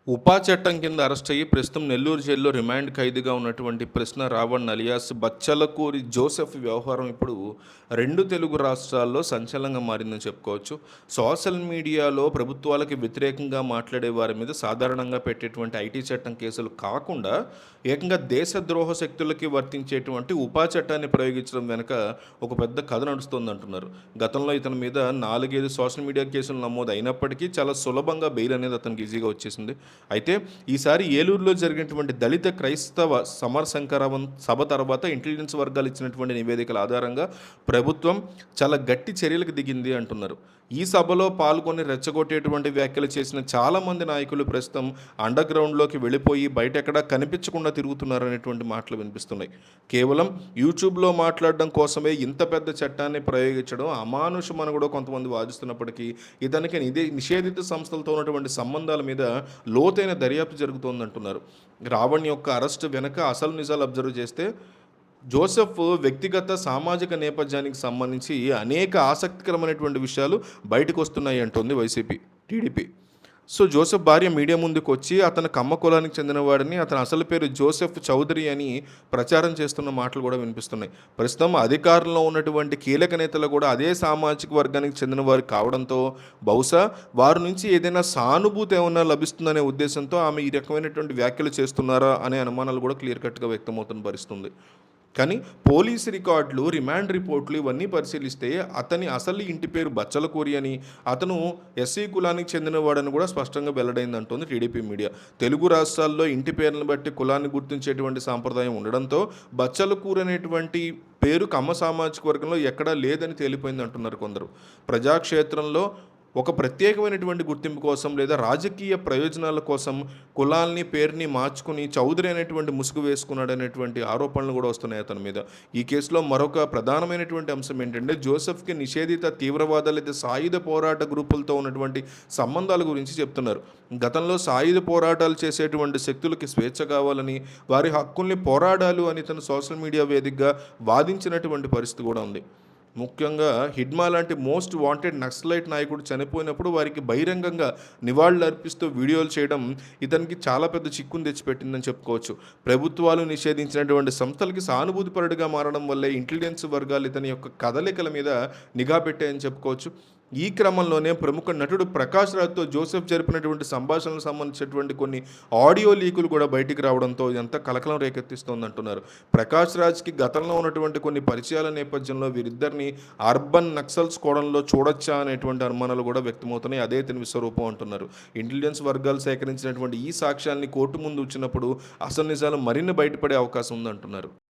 ఉపా చట్టం కింద అరెస్ట్ అయ్యి ప్రస్తుతం నెల్లూరు జైల్లో రిమాండ్ ఖైదీగా ఉన్నటువంటి ప్రశ్న రావణ్ అలియాస్ బచ్చలకూరి జోసెఫ్ వ్యవహారం ఇప్పుడు రెండు తెలుగు రాష్ట్రాల్లో సంచలనంగా మారిందని చెప్పుకోవచ్చు. సోషల్ మీడియాలో ప్రభుత్వాలకి వ్యతిరేకంగా మాట్లాడే వారి మీద సాధారణంగా పెట్టేటువంటి ఐటీ చట్టం కేసులు కాకుండా ఏకంగా దేశద్రోహ శక్తులకి వర్తించేటువంటి ఉపా చట్టాన్ని ప్రయోగించడం వెనుక ఒక పెద్ద కథ నడుస్తోందంటున్నారు. గతంలో ఇతని మీద 4-5 సోషల్ మీడియా కేసులు నమోదు అయినప్పటికీ చాలా సులభంగా బెయిల్ అనేది అతనికి ఈజీగా వచ్చేసింది. అయితే ఈసారి ఏలూరులో జరిగినటువంటి దళిత క్రైస్తవ సమర సంకరవం సభ తర్వాత ఇంటెలిజెన్స్ వర్గాలు ఇచ్చినటువంటి నివేదికల ఆధారంగా ప్రభుత్వం చాలా గట్టి చర్యలకు దిగింది అంటున్నారు. ఈ సభలో పాల్గొని రెచ్చగొట్టేటువంటి వ్యాఖ్యలు చేసిన చాలామంది నాయకులు ప్రస్తుతం అండర్ గ్రౌండ్లోకి వెళ్ళిపోయి బయట ఎక్కడా కనిపించకుండా తిరుగుతున్నారనేటువంటి మాటలు వినిపిస్తున్నాయి. కేవలం యూట్యూబ్లో మాట్లాడడం కోసమే ఇంత పెద్ద చట్టాన్ని ప్రయోగించడం అమానుషమని కూడా కొంతమంది వాదిస్తున్నప్పటికీ ఇతనికి నిషేధిత సంస్థలతో ఉన్నటువంటి సంబంధాల మీద లోతైన దర్యాప్తు జరుగుతోందంటున్నారు. రావణ్ యొక్క అరెస్టు వెనక అసలు నిజాలు అబ్జర్వ్ చేస్తే జోసెఫ్ వ్యక్తిగత సామాజిక నేపథ్యానికి సంబంధించి అనేక ఆసక్తికరమైనటువంటి విషయాలు బయటకు వస్తున్నాయి అంటుంది వైసీపీ టీడీపీ. సో జోసెఫ్ భార్య మీడియా ముందుకు వచ్చి అతను కమ్మ కులానికి చెందినవాడిని, అతని అసలు పేరు జోసెఫ్ చౌదరి అని ప్రచారం చేస్తున్న మాటలు కూడా వినిపిస్తున్నాయి. ప్రస్తుతం అధికారంలో ఉన్నటువంటి కీలక నేతలు కూడా అదే సామాజిక వర్గానికి చెందిన వారు కావడంతో బహుశా వారి నుంచి ఏదైనా సానుభూతి ఏమన్నా లభిస్తుందనే ఉద్దేశంతో ఆమె ఈ రకమైనటువంటి వ్యాఖ్యలు చేస్తున్నారా అనే అనుమానాలు కూడా క్లియర్ కట్గా వ్యక్తమవుతున్న పరిస్థితుంది. కానీ పోలీసు రికార్డులు, రిమాండ్ రిపోర్ట్లు ఇవన్నీ పరిశీలిస్తే అతని అసలు ఇంటి పేరు బచ్చలకూరి అని, అతను ఎస్సీ కులానికి చెందినవాడని కూడా స్పష్టంగా వెల్లడైందంటోంది టీడీపీ మీడియా. తెలుగు రాష్ట్రాల్లో ఇంటి పేర్లను బట్టి కులాన్ని గుర్తించేటువంటి సాంప్రదాయం ఉండడంతో బచ్చలకూరి అనేటువంటి పేరు కమ్మ సామాజిక వర్గంలో ఎక్కడా లేదని తేలిపోయింది అంటున్నారు కొందరు. ప్రజాక్షేత్రంలో ఒక ప్రత్యేకమైనటువంటి గుర్తింపు కోసం లేదా రాజకీయ ప్రయోజనాల కోసం కులాల్ని పేరుని మార్చుకుని చౌదరి అనేటువంటి ముసుగు వేసుకున్నాడు అనేటువంటి ఆరోపణలు కూడా వస్తున్నాయి అతని మీద. ఈ కేసులో మరొక ప్రధానమైనటువంటి అంశం ఏంటంటే జోసెఫ్కి నిషేధిత తీవ్రవాద లేదా సాయుధ పోరాట గ్రూపులతో ఉన్నటువంటి సంబంధాల గురించి చెప్తున్నారు. గతంలో సాయుధ పోరాటాలు చేసేటువంటి శక్తులకి స్వేచ్ఛ కావాలని, వారి హక్కుల్ని పోరాడాలు అని తను సోషల్ మీడియా వేదికగా వాదించినటువంటి పరిస్థితి కూడా ఉంది. ముఖ్యంగా హిడ్మా లాంటి మోస్ట్ వాంటెడ్ నక్సలైట్ నాయకుడు చనిపోయినప్పుడు వారికి బహిరంగంగా నివాళులు అర్పిస్తూ వీడియోలు చేయడం ఇతనికి చాలా పెద్ద చిక్కును తెచ్చిపెట్టిందని చెప్పుకోవచ్చు. ప్రభుత్వాలు నిషేధించినటువంటి సంస్థలకి సానుభూతిపరుడిగా మారడం వల్లే ఇంటెలిజెన్స్ వర్గాలు ఇతని యొక్క కదలికల మీద నిఘా పెట్టాయని చెప్పుకోవచ్చు. ఈ క్రమంలోనే ప్రముఖ నటుడు ప్రకాష్ రాజ్తో జోసెఫ్ జరిపినటువంటి సంభాషణలకు సంబంధించినటువంటి కొన్ని ఆడియో లీకులు కూడా బయటికి రావడంతో ఎంత కలకలం రేకెత్తిస్తోందంటున్నారు. ప్రకాష్ రాజ్కి గతంలో ఉన్నటువంటి కొన్ని పరిచయాల నేపథ్యంలో వీరిద్దరిని అర్బన్ నక్సల్స్ కోణంలో చూడొచ్చా అనేటువంటి అనుమానాలు కూడా వ్యక్తమవుతున్నాయి. అదే ఇతని విశ్వరూపం అంటున్నారు. ఇంటెలిజెన్స్ వర్గాలు సేకరించినటువంటి ఈ సాక్ష్యాల్ని కోర్టు ముందు వచ్చినప్పుడు అసలు నిజాలు మరిన్ని బయటపడే అవకాశం ఉందంటున్నారు.